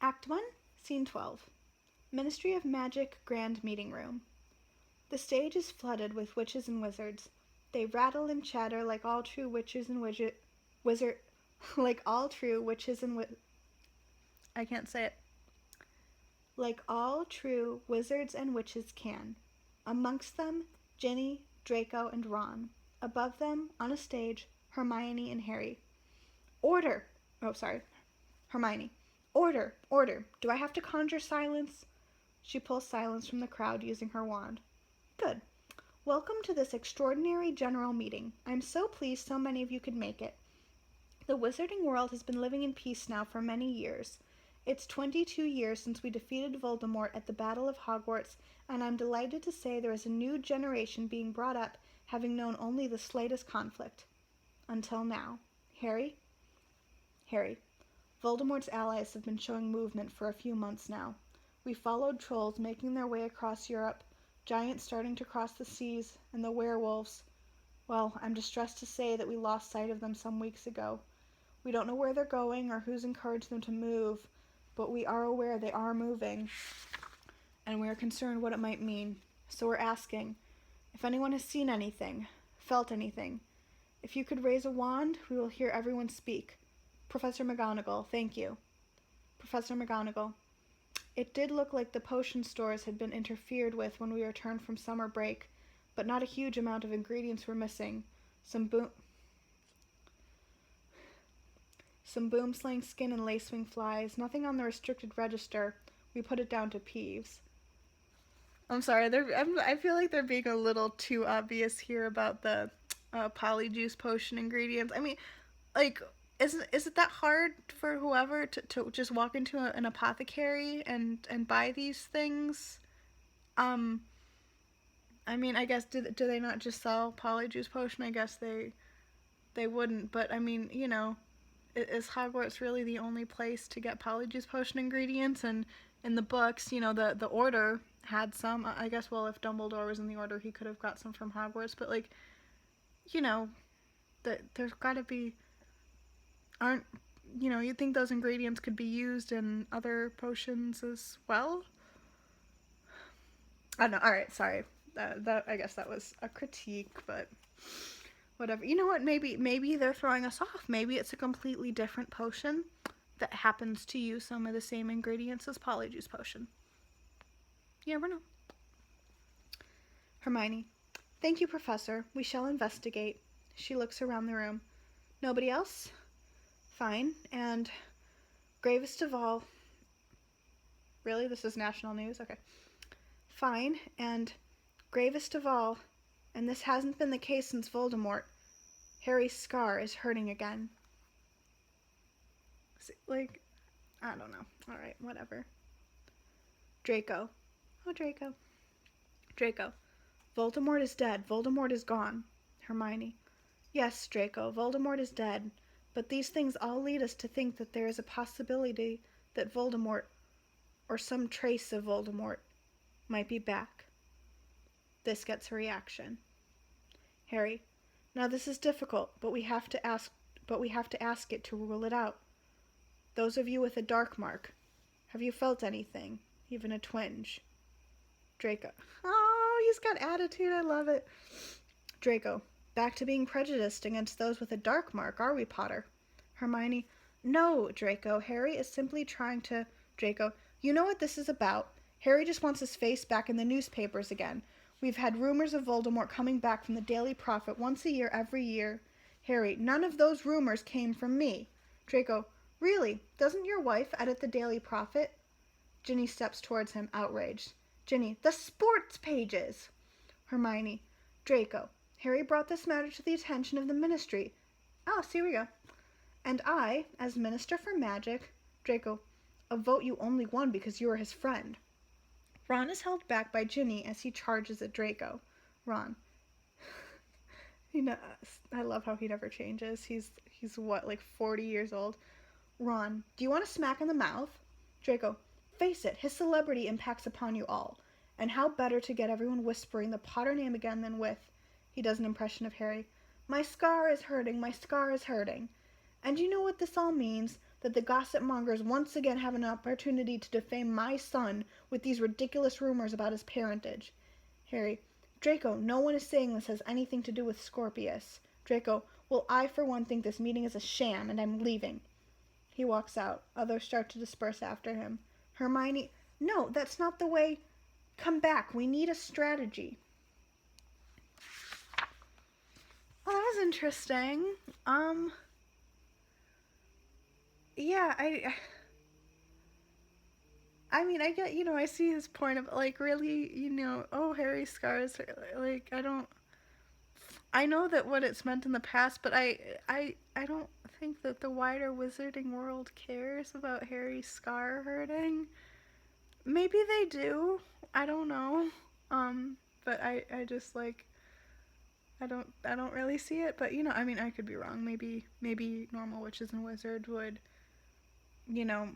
Act 1, Scene 12. Ministry of Magic Grand Meeting Room. The stage is flooded with witches and wizards. They rattle and chatter like all true witches and like all true witches and I can't say it. Like all true wizards and witches can. Amongst them, Ginny, Draco, and Ron. Above them, on a stage, Hermione and Harry. Order! Oh, sorry. Hermione. Order! Order! Do I have to conjure silence? She pulls silence from the crowd using her wand. Good. Welcome to this extraordinary general meeting. I'm so pleased so many of you could make it. The wizarding world has been living in peace now for many years. It's 22 years since we defeated Voldemort at the Battle of Hogwarts, and I'm delighted to say there is a new generation being brought up having known only the slightest conflict. Until now. Harry? Harry. Voldemort's allies have been showing movement for a few months now. We followed trolls making their way across Europe, giants starting to cross the seas, and the werewolves. Well, I'm distressed to say that we lost sight of them some weeks ago. We don't know where they're going or who's encouraged them to move, but we are aware they are moving, and we are concerned what it might mean. So we're asking if anyone has seen anything, felt anything. If you could raise a wand, we will hear everyone speak. Professor McGonagall, thank you. Professor McGonagall. It did look like the potion stores had been interfered with when we returned from summer break, but not a huge amount of ingredients were missing. Some boom-slaying skin and lacewing flies, nothing on the restricted register. We put it down to Peeves. I'm sorry, I feel like they're being a little too obvious here about the polyjuice potion ingredients. I mean, like, is it that hard for whoever to just walk into an apothecary and buy these things? I mean, I guess, do they not just sell polyjuice potion? I guess they wouldn't, but I mean, you know, is Hogwarts really the only place to get polyjuice potion ingredients? And in the books, you know, the Order had some. I guess, well, if Dumbledore was in the Order, he could have got some from Hogwarts, but, like, you know, there's gotta be, you'd think those ingredients could be used in other potions as well? I don't know, alright, sorry. I guess that was a critique, but whatever. You know what, maybe they're throwing us off. Maybe it's a completely different potion that happens to use some of the same ingredients as Polyjuice Potion. You never know. Hermione. Thank you, Professor. We shall investigate. She looks around the room. Nobody else? Fine. And gravest of all... Really? This is national news? Okay. Fine. And gravest of all, and this hasn't been the case since Voldemort, Harry's scar is hurting again. Like, I don't know. Alright, whatever. Draco. Oh, Draco. Draco. Voldemort is dead. Voldemort is gone. Hermione. Yes, Draco, Voldemort is dead. But these things all lead us to think that there is a possibility that Voldemort, or some trace of Voldemort, might be back. This gets a reaction. Harry. Now this is difficult, but we have to ask it to rule it out. Those of you with a dark mark, have you felt anything? Even a twinge? Draco. Oh, he's got attitude, I love it. Draco. Back to being prejudiced against those with a dark mark, are we, Potter? Hermione. No, Draco. Harry is simply trying to... Draco. You know what this is about. Harry just wants his face back in the newspapers again. We've had rumors of Voldemort coming back from the Daily Prophet once a year every year. Harry. None of those rumors came from me. Draco. Really? Doesn't your wife edit the Daily Prophet? Ginny steps towards him, outraged. Ginny. The sports pages! Hermione. Draco. Harry brought this matter to the attention of the Ministry. Oh, see, here we go. And I, as Minister for Magic... Draco. A vote you only won because you were his friend. Ron is held back by Ginny as he charges at Draco. Ron. I love how he never changes. He's what, like 40 years old? Ron. Do you want a smack in the mouth? Draco. Face it, his celebrity impacts upon you all. And how better to get everyone whispering the Potter name again than with... He does an impression of Harry. My scar is hurting, my scar is hurting. And you know what this all means? that the gossip mongers once again have an opportunity to defame my son with these ridiculous rumors about his parentage. Harry: Draco, no one is saying this has anything to do with Scorpius. Draco: well, I for one think this meeting is a sham, and I'm leaving. He walks out. Others start to disperse after him. Hermione: no, that's not the way. Come back. We need a strategy. Oh, that was interesting. Yeah, I mean, I get, I see his point of, like, really, oh, Harry scars, like, I know that what it's meant in the past, but I don't think that the wider wizarding world cares about Harry's scar hurting. Maybe they do. I don't know. But I just, like, I don't really see it, but, I mean, I could be wrong. Maybe normal witches and wizards you know,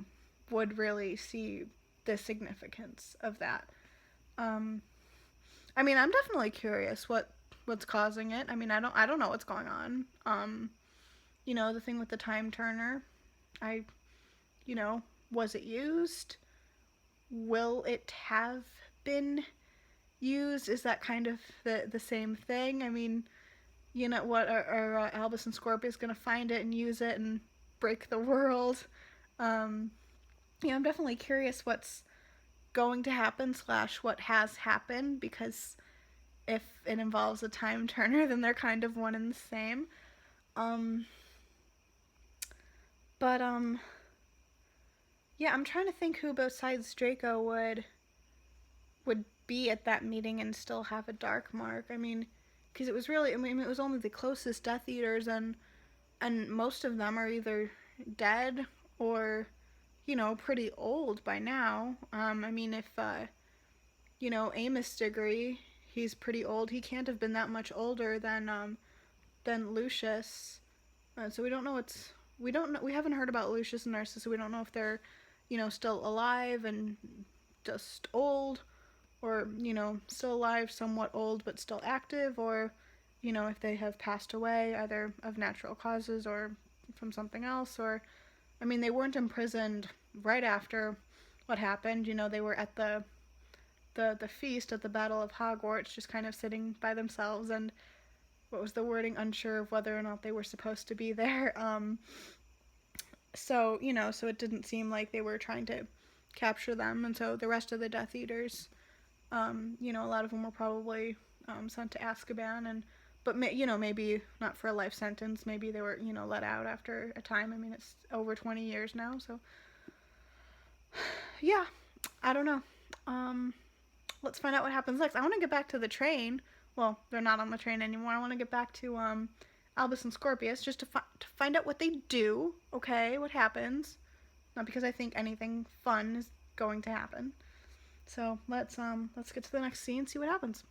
would really see the significance of that. I mean, I'm definitely curious what's causing it. I mean, I don't know what's going on. The thing with the time turner, I, was it used? Will it have been used? Is that kind of the same thing? I mean, what are Albus and Scorpius gonna find it and use it and break the world? I'm definitely curious what's going to happen / what has happened, because if it involves a time turner, then they're kind of one and the same. But yeah, I'm trying to think who besides Draco would be at that meeting and still have a dark mark. I mean, because it was really, it was only the closest Death Eaters, and most of them are either dead or, pretty old by now. I mean, if Amos Diggory, he's pretty old. He can't have been that much older than Lucius. So we don't know we haven't heard about Lucius and Narcissus, so we don't know if they're, still alive and just old, or, still alive, somewhat old, but still active, or, if they have passed away, either of natural causes or from something else, or, I mean, they weren't imprisoned right after what happened. They were at the feast at the Battle of Hogwarts, just kind of sitting by themselves, and what was the wording? Unsure of whether or not they were supposed to be there. So it didn't seem like they were trying to capture them, and so the rest of the Death Eaters, a lot of them were probably sent to Azkaban, but maybe not for a life sentence. Maybe they were, let out after a time. I mean, it's over 20 years now, so yeah, I don't know. Let's find out what happens next. I want to get back to the train. Well, they're not on the train anymore. I want to get back to Albus and Scorpius, just to find out what they do. Okay, what happens? Not because I think anything fun is going to happen. So let's get to the next scene and see what happens.